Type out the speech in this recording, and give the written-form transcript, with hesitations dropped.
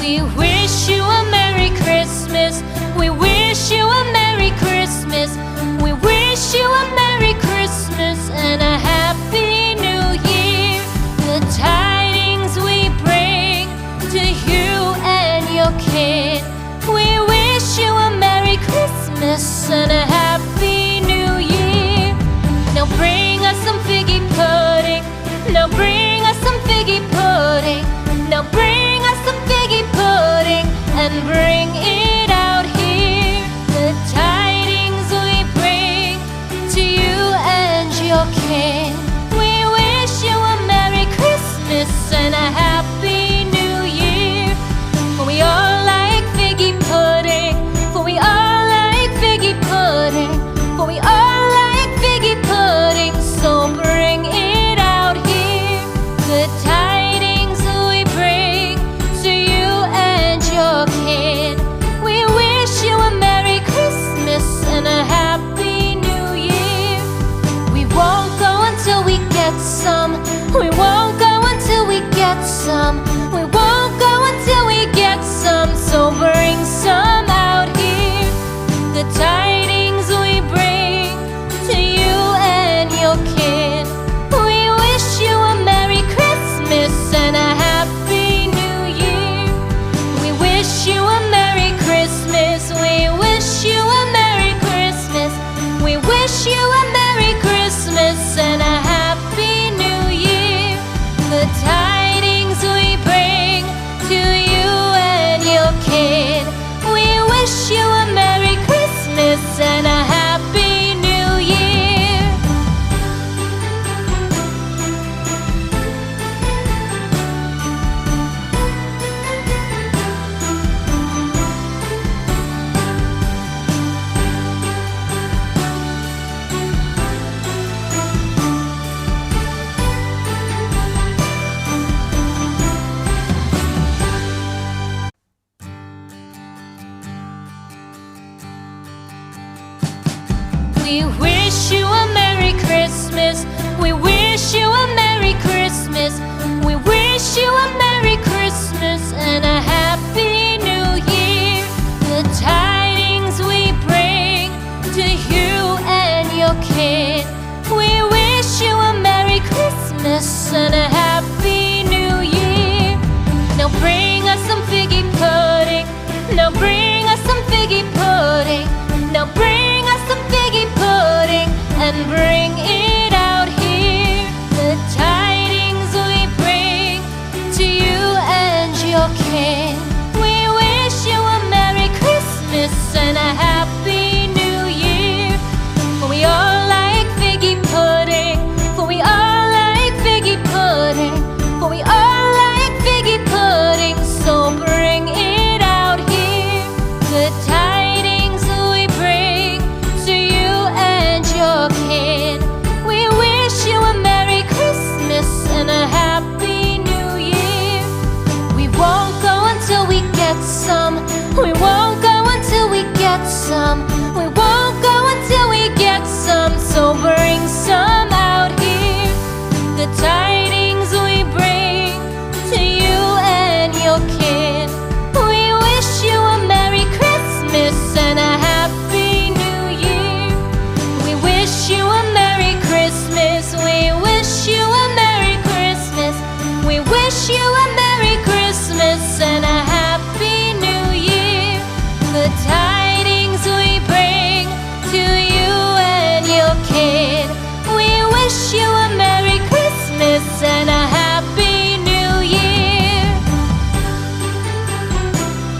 We wish you a Merry Christmas. We wish you a Merry Christmas. We wish you a Merry Christmas and a Happy New Year. The tidings we bring to you and your kin. We wish you a Merry Christmas and a Happy New Year. Now bring us some figgy pudding. Now bring us some figgy pudding. Now bring us some figgy pudding and bring it out here. The tidings we bring to you and your kin. We wish you a Merry Christmas and a Happy New Year. For we all like figgy pudding. For we all like figgy pudding. For we all like figgy pudding. So bring it out here. The tidings we bring to you and your kin. We wish you a Merry Christmas and a Happy New Year. We won't go until we get some. We won't go until we get some.